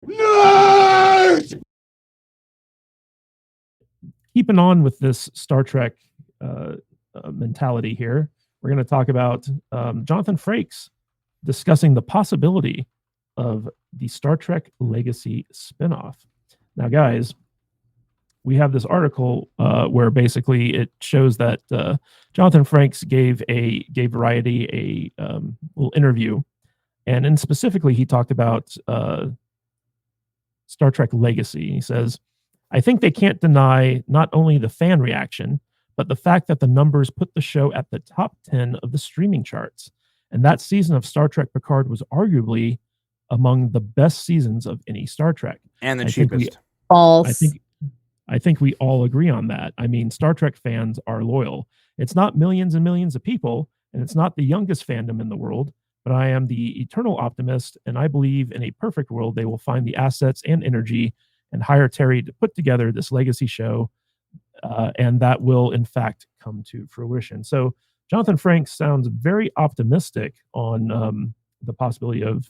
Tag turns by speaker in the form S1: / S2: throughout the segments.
S1: Nerd!
S2: Keeping on with this Star Trek mentality here, we're going to talk about Jonathan Frakes discussing the possibility of the Star Trek Legacy spinoff. Now, guys, we have this article where basically it shows that Jonathan Frakes gave Variety a little interview, and in specifically he talked about Star Trek Legacy. He says, "I think they can't deny not only the fan reaction, but the fact that the numbers put the show at the top 10 of the streaming charts. And that season of Star Trek Picard was arguably among the best seasons of any Star Trek."
S3: And the cheapest.
S4: False.
S2: I think we all agree on that. I mean, Star Trek fans are loyal. It's not millions and millions of people, and it's not the youngest fandom in the world, but I am the eternal optimist, and I believe in a perfect world they will find the assets and energy and hire Terry to put together this legacy show, and that will, in fact, come to fruition. So Jonathan Frakes sounds very optimistic on the possibility of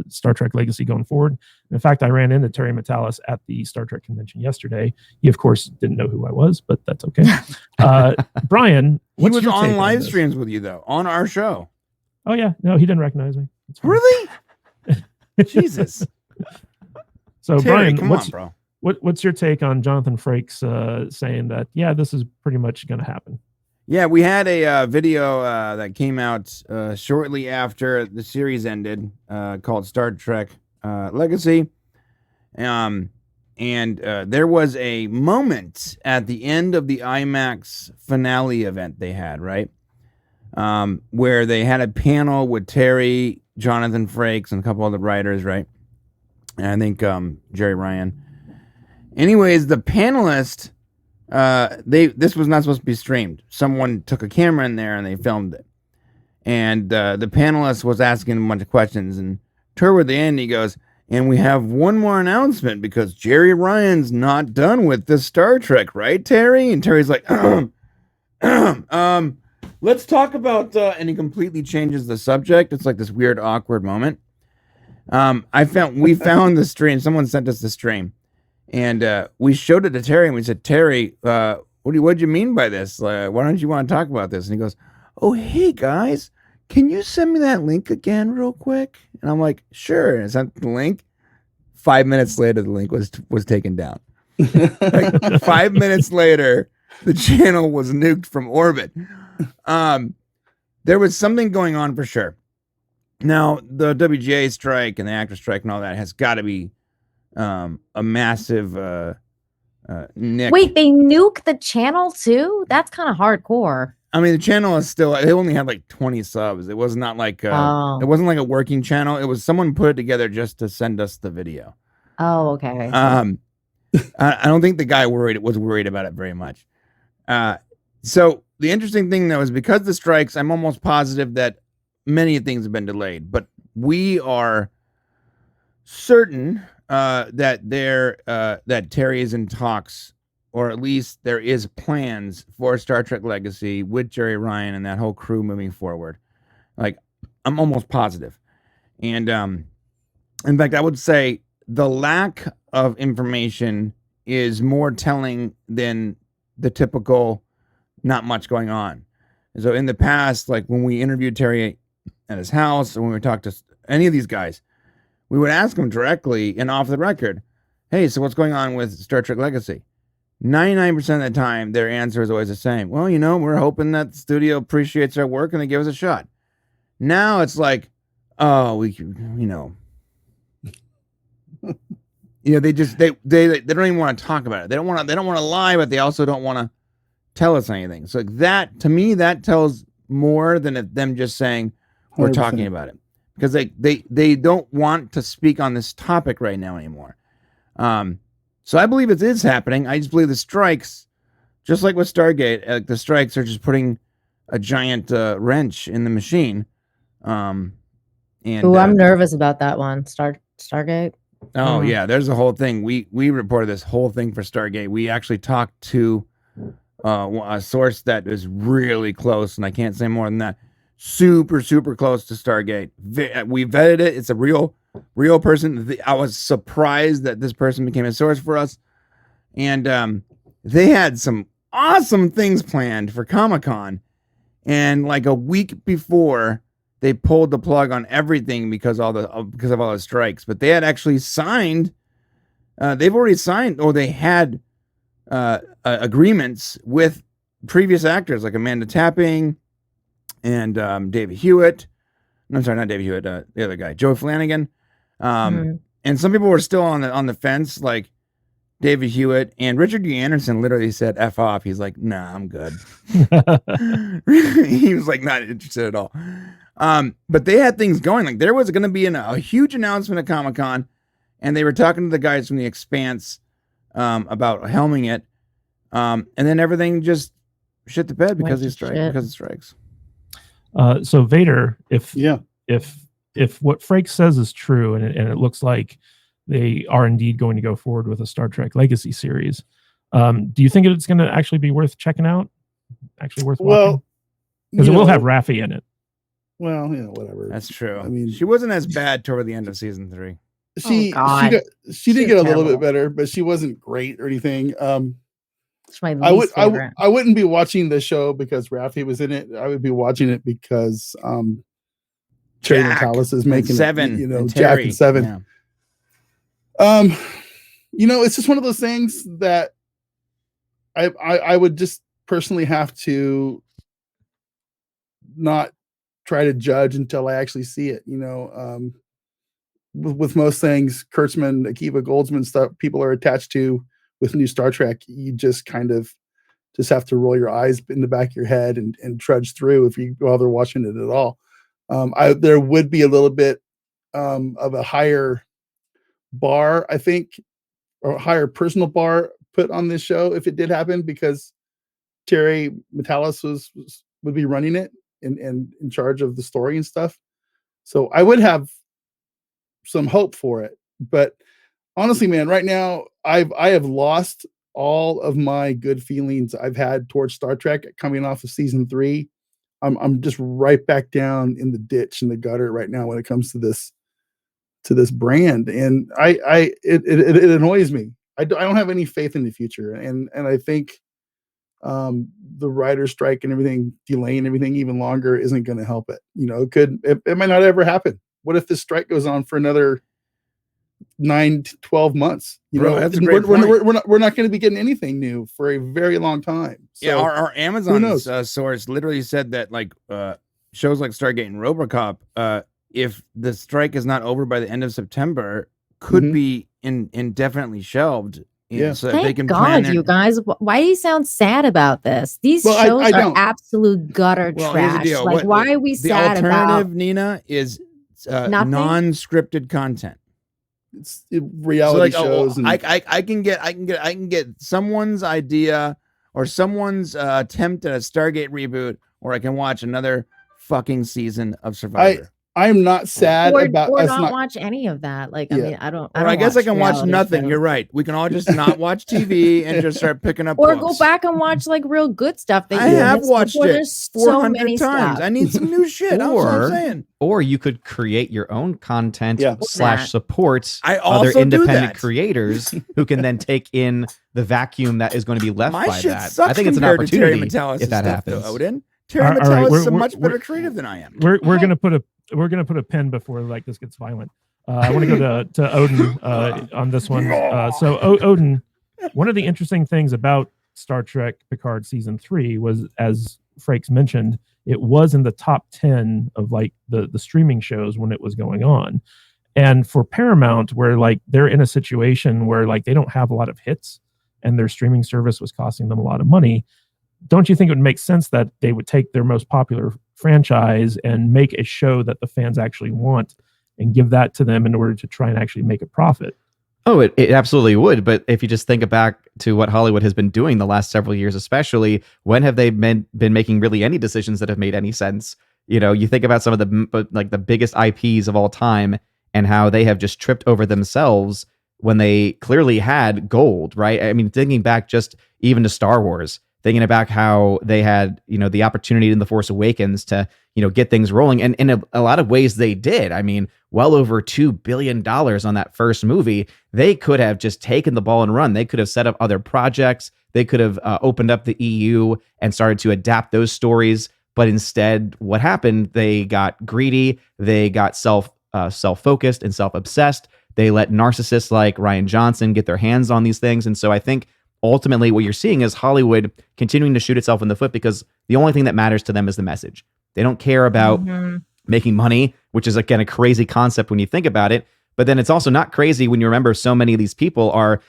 S2: Star Trek Legacy going forward. In fact, I ran into Terry Matalas at the Star Trek convention yesterday. He, of course, didn't know who I was, but that's okay. Brian,
S3: he was on live streams with you, though, on our show.
S2: Oh, yeah. No, he didn't recognize me.
S3: Really? Jesus.
S2: So,
S3: Terry,
S2: Brian, what's your take on Jonathan Frakes saying that, yeah, this is pretty much going to happen?
S3: Yeah, we had a video that came out shortly after the series ended called Star Trek Legacy. And there was a moment at the end of the IMAX finale event they had, right? Where they had a panel with Terry, Jonathan Frakes, and a couple other writers, right? And I think Jerry Ryan. Anyways, the panelists... this was not supposed to be streamed. Someone took a camera in there and they filmed it. And the panelist was asking a bunch of questions, and toward the end he goes, "And we have one more announcement because Jerry Ryan's not done with this Star Trek, right, Terry?" And Terry's like, let's talk about and he completely changes the subject. It's like this weird, awkward moment. We found the stream. Someone sent us the stream. And we showed it to Terry, and we said, "Terry, what'd you mean by this? Why don't you want to talk about this?" And he goes, "Oh, hey, guys, can you send me that link again real quick?" And I'm like, "Sure." And I sent the link. 5 minutes later, the link was taken down. Like 5 minutes later, the channel was nuked from orbit. There was something going on for sure. Now, the WGA strike and the actor strike and all that has got to be a massive nick.
S4: Wait, they nuke the channel too? That's kind of hardcore.
S3: I mean, the channel is still, they only had like 20 subs. It was not like it wasn't like a working channel. It was someone put it together just to send us the video.
S4: Oh, okay.
S3: I don't think the guy was worried about it very much. So the interesting thing though is because of the strikes, I'm almost positive that many things have been delayed, but we are certain that Terry is in talks, or at least there is plans for Star Trek Legacy with Jerry Ryan and that whole crew moving forward. Like, I'm almost positive. And in fact, I would say the lack of information is more telling than the typical not much going on. So in the past, like when we interviewed Terry at his house, or when we talked to any of these guys, we would ask them directly and off the record, "Hey, so what's going on with Star Trek Legacy?" 99% of the time, their answer is always the same. "Well, we're hoping that the studio appreciates our work and they give us a shot." Now it's like, "Oh, they don't even want to talk about it. They don't want to lie, but they also don't want to tell us anything." So that, to me, that tells more than them just saying, "We're 100%. Talking about it." Because they don't want to speak on this topic right now anymore. So I believe it is happening. I just believe the strikes, just like with Stargate, the strikes are just putting a giant wrench in the machine. I'm
S4: nervous about that one. Stargate.
S3: Oh yeah, there's a whole thing. We reported this whole thing for Stargate. We actually talked to a source that is really close, and I can't say more than that. super, super close to Stargate. We vetted it. It's a real person. I was surprised that this person became a source for us. And they had some awesome things planned for Comic-Con. And like a week before, they pulled the plug on everything because of all the strikes. But they had actually signed. They've already signed, or they had agreements with previous actors like Amanda Tapping and David Hewitt. No, I'm sorry, not David Hewitt. The other guy, Joe Flanagan. And some people were still on the fence, like David Hewitt, and Richard D. Anderson literally said F off. He's like, nah, I'm good. He was like not interested at all. But they had things going. Like there was going to be a huge announcement at Comic-Con, and they were talking to the guys from The Expanse about helming it. And then everything just shit the bed because of strikes.
S2: So Vader, if what Frakes says is true, and it looks like they are indeed going to go forward with a Star Trek Legacy series, do you think it's going to actually be worth checking out? Actually worth watching? Because it will have Raffi in it.
S1: Well, whatever.
S3: That's true.
S1: I mean,
S3: she wasn't as bad toward the end of season 3.
S1: She did get a little bit better, but she wasn't great or anything. I wouldn't be watching the show because Raffi was in it. I would be watching it because Terry Matalas is making
S3: Seven.
S1: Jack and Seven.
S3: Yeah.
S1: It's just one of those things that I would just personally have to not try to judge until I actually see it. With most things, Kurtzman, Akiva Goldsman stuff, people are attached to with new Star Trek. You just kind of just have to roll your eyes in the back of your head and trudge through if you bother watching it at all. There would be a little bit of a higher bar, I think, or a higher personal bar put on this show if it did happen, because Terry Matalas would be running it and in charge of the story and stuff. So I would have some hope for it. But honestly, man, right now I have lost all of my good feelings I've had towards Star Trek coming off of season 3. I'm just right back down in the ditch, in the gutter right now when it comes to this brand, and it annoys me. I don't have any faith in the future, and I think the writer's strike and everything, delaying everything even longer, isn't going to help it. It might not ever happen. What if this strike goes on for another 9 to 12 months?
S3: That's a great
S1: point. We're not going to be getting anything new for a very long time. So,
S3: yeah, our Amazon source literally said that shows like Stargate and RoboCop, if the strike is not over by the end of September, could be indefinitely shelved. So
S4: Thank
S3: they can
S4: God, you guys. Why do you sound sad about this? These shows are absolute gutter trash.
S3: Here's the deal.
S4: Why are we sad about?
S3: The alternative, Nina, is non-scripted content.
S1: It's reality shows.
S3: I can get someone's idea or someone's attempt at a Stargate reboot, or I can watch another fucking season of Survivor.
S1: I'm not sad about
S4: or not watch any of that. I mean,
S3: I guess I can watch nothing. You're right. We can all just not watch TV and just start picking up
S4: or
S3: books.
S4: go back and watch real good stuff.
S3: I have watched it 400 times. I need some new shit. That's what I'm saying.
S5: Or you could create your own content / support
S3: other
S5: independent creators who can then take in the vacuum that is going to be left by that. I think it's an opportunity if that happens.
S3: Odin. Terry Matalas is a much better creative than I am.
S2: We're gonna put a pin before this gets violent. I want to go to Odin on this one. So Odin, one of the interesting things about Star Trek Picard season 3 was, as Frakes mentioned, it was in the top 10 of the streaming shows when it was going on. And for Paramount, where they're in a situation where they don't have a lot of hits and their streaming service was costing them a lot of money, don't you think it would make sense that they would take their most popular franchise and make a show that the fans actually want and give that to them in order to try and actually make a profit?
S5: Oh, it absolutely would. But if you just think back to what Hollywood has been doing the last several years, especially, when have they been making really any decisions that have made any sense? You think about some of the biggest IPs of all time and how they have just tripped over themselves when they clearly had gold, right? I mean, thinking back just even to Star Wars, thinking about how they had, the opportunity in The Force Awakens to, get things rolling. And in a lot of ways they did. I mean, well over $2 billion on that first movie. They could have just taken the ball and run. They could have set up other projects. They could have opened up the EU and started to adapt those stories. But instead, what happened? They got greedy. They got self-focused and self-obsessed. They let narcissists like Rian Johnson get their hands on these things. And so I think ultimately what you're seeing is Hollywood continuing to shoot itself in the foot because the only thing that matters to them is the message. They don't care about making money, which is, again, a crazy concept when you think about it. But then it's also not crazy when you remember so many of these people are,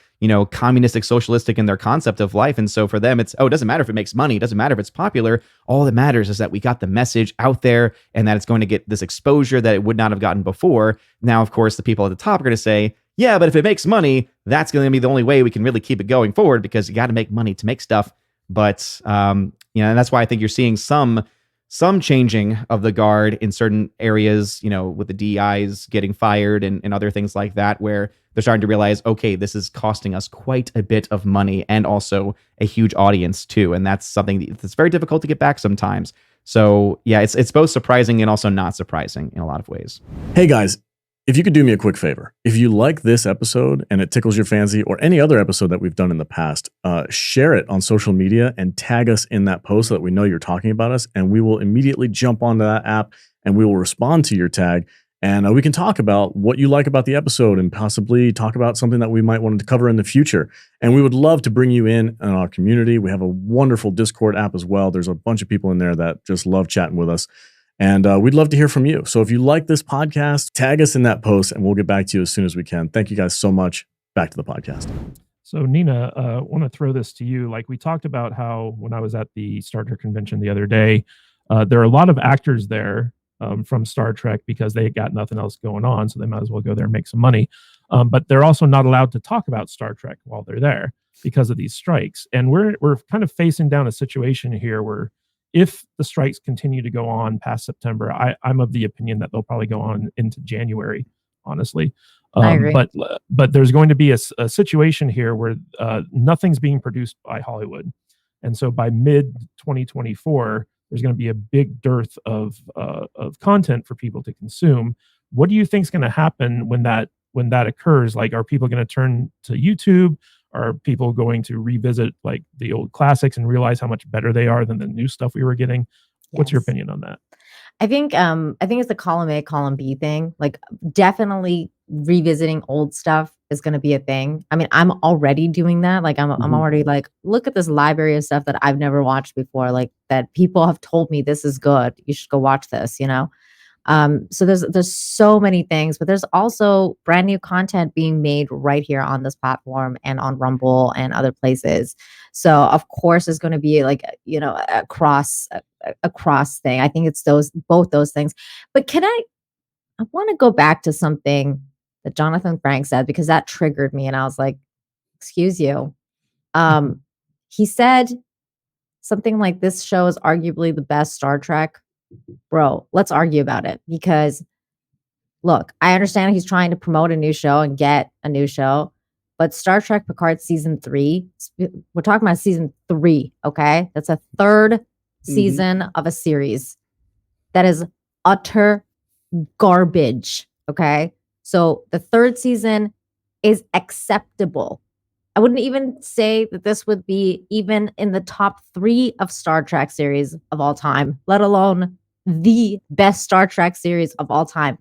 S5: communistic, socialistic in their concept of life. And so for them, it doesn't matter if it makes money. It doesn't matter if it's popular. All that matters is that we got the message out there and that it's going to get this exposure that it would not have gotten before. Now, of course, the people at the top are going to say, yeah, but if it makes money, that's going to be the only way we can really keep it going forward because you got to make money to make stuff. But, and that's why I think you're seeing some changing of the guard in certain areas, with the DEIs getting fired and other things like that, where they're starting to realize, okay, this is costing us quite a bit of money and also a huge audience too. And that's something that's very difficult to get back sometimes. So yeah, it's both surprising and also not surprising in a lot of ways.
S6: Hey guys, if you could do me a quick favor, if you like this episode and it tickles your fancy or any other episode that we've done in the past, share it on social media and tag us in that post so that we know you're talking about us. And we will immediately jump onto that app and we will respond to your tag. And we can talk about what you like about the episode and possibly talk about something that we might want to cover in the future. And we would love to bring you in our community. We have a wonderful Discord app as well. There's a bunch of people in there that just love chatting with us. And we'd love to hear from you. So if you like this podcast, tag us in that post and we'll get back to you as soon as we can. Thank you guys so much. Back to the podcast.
S2: So Nina, I want to throw this to you. Like we talked about how when I was at the Star Trek convention the other day, there are a lot of actors there from Star Trek because they got nothing else going on. So they might as well go there and make some money. But they're also not allowed to talk about Star Trek while they're there because of these strikes. And we're kind of facing down a situation here where if the strikes continue to go on past September, I'm of the opinion that they'll probably go on into January, honestly.
S4: I agree.
S2: But there's going to be a situation here where nothing's being produced by Hollywood. And so by mid 2024, there's going to be a big dearth of content for people to consume. What do you think is going to happen when that occurs? Like, are people going to turn to YouTube? Are people going to revisit like the old classics and realize how much better they are than the new stuff we were getting? What's your opinion on that?
S4: I think it's the column A, column B thing. Like definitely revisiting old stuff is going to be a thing. I mean, I'm already doing that. Like I'm already like, look at this library of stuff that I've never watched before. Like that people have told me this is good. You should go watch this, So there's so many things, but there's also brand new content being made right here on this platform and on Rumble and other places. So of course it's going to be like, a cross thing. I think it's both those things. But I want to go back to something that Jonathan Frakes said, because that triggered me. And I was like, excuse you. He said something like, this show is arguably the best Star Trek. Bro, let's argue about it, because look, I understand he's trying to promote a new show and get a new show, but Star Trek Picard season 3, we're talking about season 3, okay? That's a third season of a series that is utter garbage, okay? So the third season is acceptable. I wouldn't even say that this would be even in the top 3 of Star Trek series of all time, let alone the best Star Trek series of all time.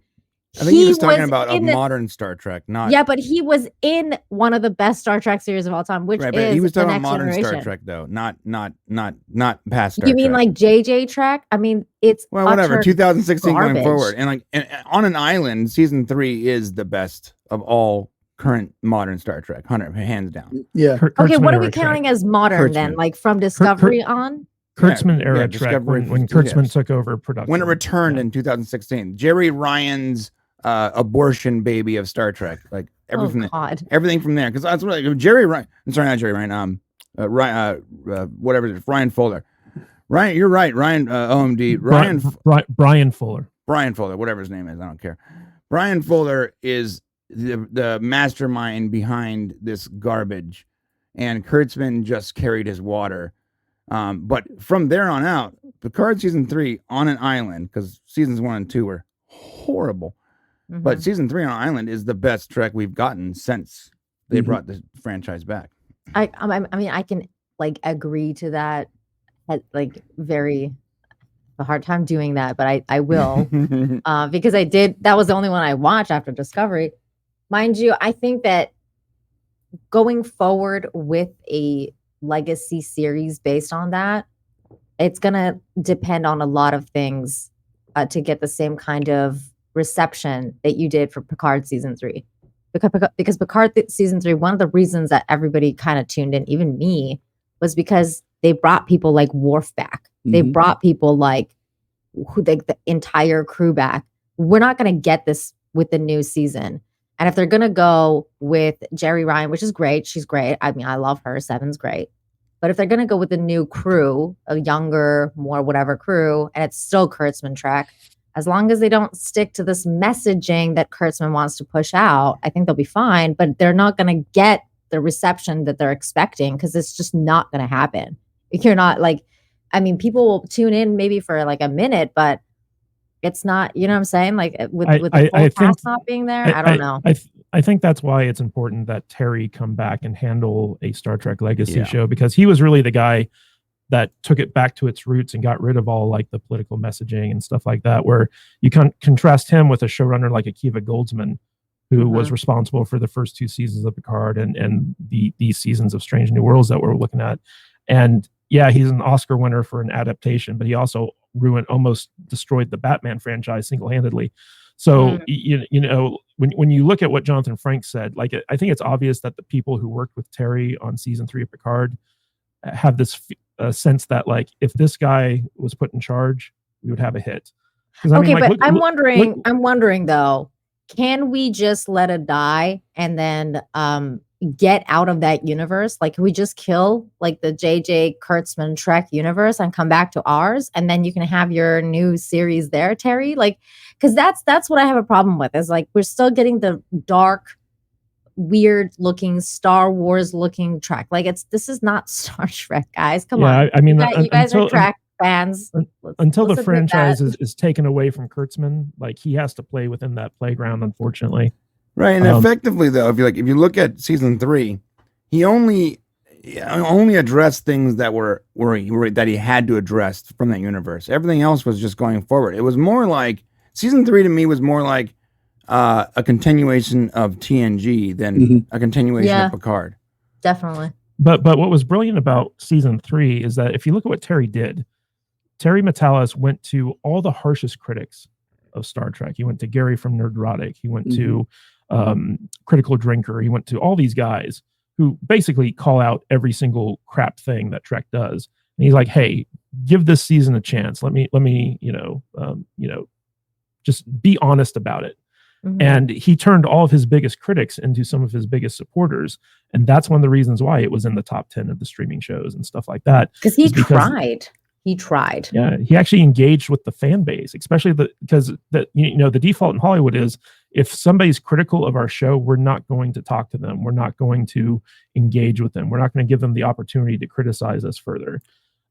S3: I think he was talking about a modern Star Trek, not...
S4: Yeah, but he was in one of the best Star Trek series of all time, which is
S3: he was talking about modern
S4: generation.
S3: Star Trek, though, not past Star Trek.
S4: You mean like JJ Trek? I mean, it's
S3: whatever. 2016
S4: garbage.
S3: going forward, and on an island, season 3 is the best of all current modern Star Trek, 100 hands down.
S1: Yeah.
S4: Okay, what are we counting as modern then? Like from Discovery on?
S2: Kurtzman era Trek, when Kurtzman took over production.
S3: When it returned in 2016. Jerry Ryan's abortion baby of Star Trek. Like everything from there. Because that's what Jerry Ryan. I'm sorry, not Jerry Ryan. Whatever it is, Ryan Fuller. Ryan, you're right. Ryan OMD.
S2: Brian Fuller.
S3: Brian Fuller, whatever his name is, I don't care. Brian Fuller is the mastermind behind this garbage, and Kurtzman just carried his water. But from there on out, Picard season 3 on an island, because seasons 1 and 2 were horrible. But season 3 on an island is the best Trek we've gotten since they brought the franchise back.
S4: I mean, I can like agree to that. Like very a hard time doing that, but I will because I did. That was the only one I watched after Discovery. Mind you, I think that going forward with a legacy series based on that, it's gonna depend on a lot of things to get the same kind of reception that you did for Picard season 3. Because Picard season 3, one of the reasons that everybody kind of tuned in, even me, was because they brought people like Worf back. They brought people like the entire crew back. We're not going to get this with the new season. And if they're going to go with Jerry Ryan, which is great, she's great. I mean, I love her. Seven's great. But if they're going to go with a new crew, a younger, more whatever crew, and it's still Kurtzman Trek, as long as they don't stick to this messaging that Kurtzman wants to push out, I think they'll be fine. But they're not going to get the reception that they're expecting because it's just not going to happen. If you're not like, I mean, people will tune in maybe for like a minute, but it's not, you know what I'm saying? Like with the whole cast not being there, I don't know.
S2: I think that's why it's important that Terry come back and handle a Star Trek Legacy show, because he was really the guy that took it back to its roots and got rid of all like the political messaging and stuff like that, where you can contrast him with a showrunner like Akiva Goldsman, who was responsible for the first 2 seasons of Picard and these seasons of Strange New Worlds that we're looking at. And yeah, he's an Oscar winner for an adaptation, but he also almost destroyed the Batman franchise single-handedly. So, you know, when you look at what Jonathan Frakes said, like, I think it's obvious that the people who worked with Terry on season 3 of Picard have this sense that, like, if this guy was put in charge, we would have a hit.
S4: Okay, I mean, like, but I'm wondering though, can we just let it die and then get out of that universe? Like, can we just kill like the JJ Kurtzman Trek universe and come back to ours, and then you can have your new series there, Terry? Like, because that's what I have a problem with, is like we're still getting the dark, weird looking Star Wars looking Trek. Like, this is not Star Trek, guys. Come on.
S2: I mean,
S4: you guys are Trek fans.
S2: Until the franchise is taken away from Kurtzman, like, he has to play within that playground, unfortunately.
S3: Right, and effectively though, if you look at season 3, he only addressed things that were that he had to address from that universe. Everything else was just going forward. It was more like season 3 to me was more like a continuation of TNG than a continuation of Picard.
S4: Definitely.
S2: But what was brilliant about season 3 is that if you look at what Terry did, Terry Matalas went to all the harshest critics of Star Trek. He went to Gary from Nerdrotic. He went to Critical Drinker. He went to all these guys who basically call out every single crap thing that Trek does. And he's like, "Hey, give this season a chance. Let me, just be honest about it." And he turned all of his biggest critics into some of his biggest supporters. And that's one of the reasons why it was in the top 10 of the streaming shows and stuff like that.
S4: Because he tried. He tried.
S2: Yeah, he actually engaged with the fan base, especially because the default in Hollywood is, if somebody's critical of our show, we're not going to talk to them. We're not going to engage with them. We're not going to give them the opportunity to criticize us further.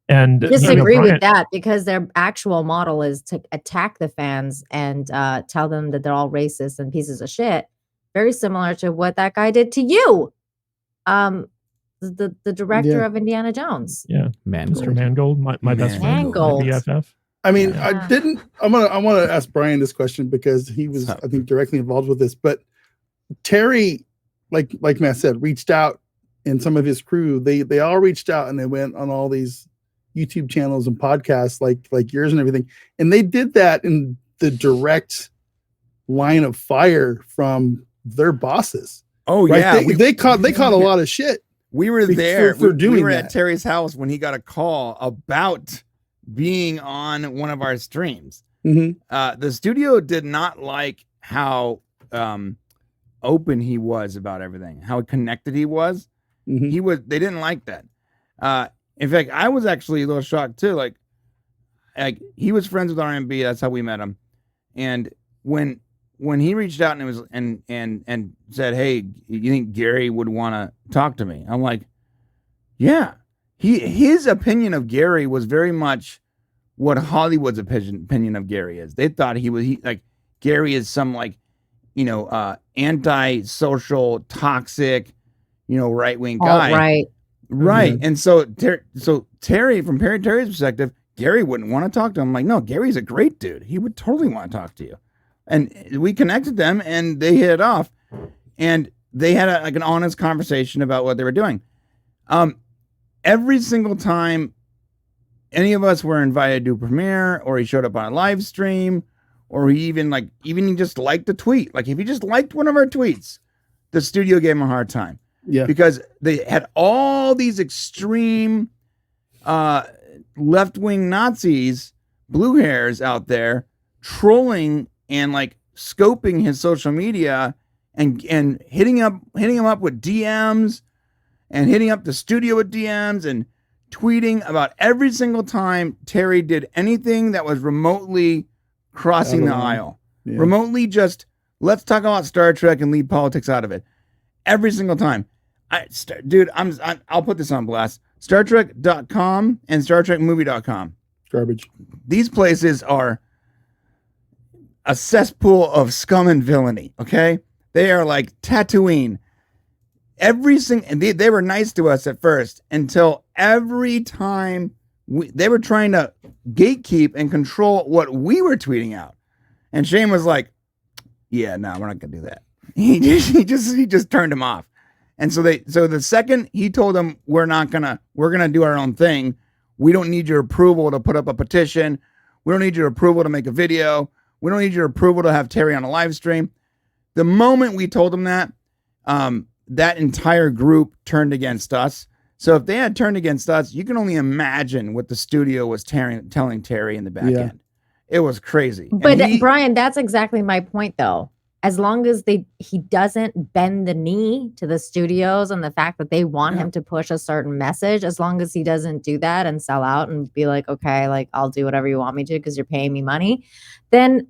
S2: And
S4: disagree with that, because their actual model is to attack the fans and tell them that they're all racist and pieces of shit. Very similar to what that guy did to you. The director of Indiana Jones.
S2: Yeah, Mr. Mangold, my best friend, my BFF.
S1: I mean, I want to ask Brian this question because he was, I think, directly involved with this. But Terry, like Matt said, reached out, and some of his crew, they all reached out and they went on all these YouTube channels and podcasts like yours and everything, and they did that in the direct line of fire from their bosses.
S3: Oh, right?
S1: Yeah, they caught a lot of shit.
S3: We were there
S1: for doing
S3: we were
S1: that.
S3: At Terry's house when he got a call about being on one of our streams. The studio did not like how open he was about everything, how connected he was. They didn't like that. In fact, I was actually a little shocked too. Like he was friends with RMB. That's how we met him. And when he reached out and it was and said, "Hey, you think Gary would want to talk to me?" I'm like, "Yeah." his opinion of Gary was very much what Hollywood's opinion of Gary is. They thought like Gary is some like, anti-social, toxic, right-wing guy.
S4: Right.
S3: Right. And so Terry, from Terry's perspective, Gary wouldn't want to talk to him. I'm like, no, Gary's a great dude. He would totally want to talk to you. And we connected them and they hit it off. And they had an honest conversation about what they were doing. Every single time any of us were invited to a premiere, or he showed up on a live stream, or he even he just liked the tweet. Like if he just liked one of our tweets, the studio gave him a hard time.
S1: Yeah.
S3: Because they had all these extreme left-wing Nazis, blue hairs out there trolling and like scoping his social media and hitting him up with DMs and hitting up the studio with DMs and tweeting about every single time Terry did anything that was remotely crossing the aisle. Yeah. Remotely just, let's talk about Star Trek and leave politics out of it. Every single time. I'll put this on blast. StarTrek.com and StarTrekMovie.com.
S1: Garbage. These
S3: places are a cesspool of scum and villainy, okay? They are like Tatooine. They were nice to us at first until every time they were trying to gatekeep and control what we were tweeting out. And Shane was like, yeah, no, we're not going to do that. He just turned him off. And so the second he told them we're going to do our own thing. We don't need your approval to put up a petition. We don't need your approval to make a video. We don't need your approval to have Terry on a live stream. The moment we told them that, that entire group turned against us. So if they had turned against us, you can only imagine what the studio was telling Terry in the back end. It was crazy.
S4: But Brian, that's exactly my point, though. As long as he doesn't bend the knee to the studios and the fact that they want him to push a certain message, as long as he doesn't do that and sell out and be like, okay, like I'll do whatever you want me to because you're paying me money, then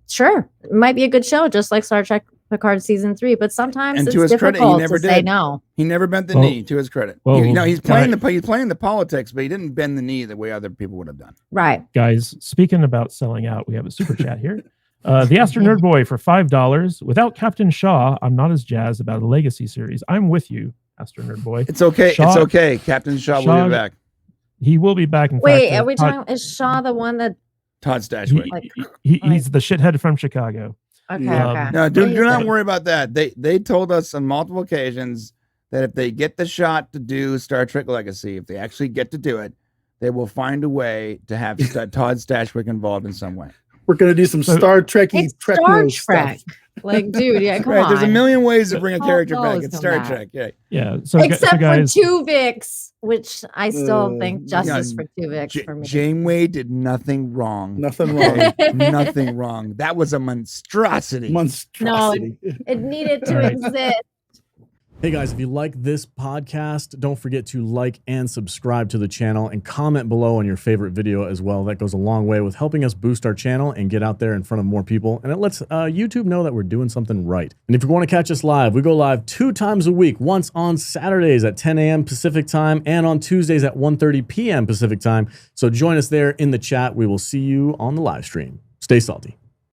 S4: sure, it might be a good show, just like Star Trek Picard season 3. But sometimes it's difficult to say no.
S3: He never bent the knee, to his credit. He's playing the politics, but he didn't bend the knee the way other people would have done.
S4: Right.
S2: Guys, speaking about selling out, we have a super chat here. The Astro Nerd Boy for $5. Without Captain Shaw, I'm not as jazzed about a legacy series. I'm with you, Astro Nerd Boy.
S3: It's okay. It's okay. Captain Shaw will be back.
S2: He will be back.
S4: Wait, are we talking? Is Shaw the one that
S3: Todd Stashwick?
S2: He's the shithead from Chicago.
S4: Okay. Okay.
S3: No, do not worry about that. They told us on multiple occasions that if they get the shot to do Star Trek Legacy, if they actually get to do it, they will find a way to have Todd Stashwick involved in some way.
S1: We're gonna do some Star Trek-y
S4: Star Trek. Like, dude, yeah, come on.
S3: There's a million ways to bring a character back. It's Star Trek.
S2: Yeah.
S4: Except for Tuvix, which I still think justice for Tuvix for me.
S3: Janeway did nothing wrong.
S1: Nothing wrong.
S3: Nothing wrong. That was a monstrosity.
S4: No, it needed to exist.
S6: Hey guys, if you like this podcast, don't forget to like and subscribe to the channel and comment below on your favorite video as well. That goes a long way with helping us boost our channel and get out there in front of more people. And it lets YouTube know that we're doing something right. And if you want to catch us live, we go live 2 times a week, once on Saturdays at 10 a.m. Pacific time and on Tuesdays at 1:30 p.m. Pacific time. So join us there in the chat. We will see you on the live stream. Stay salty.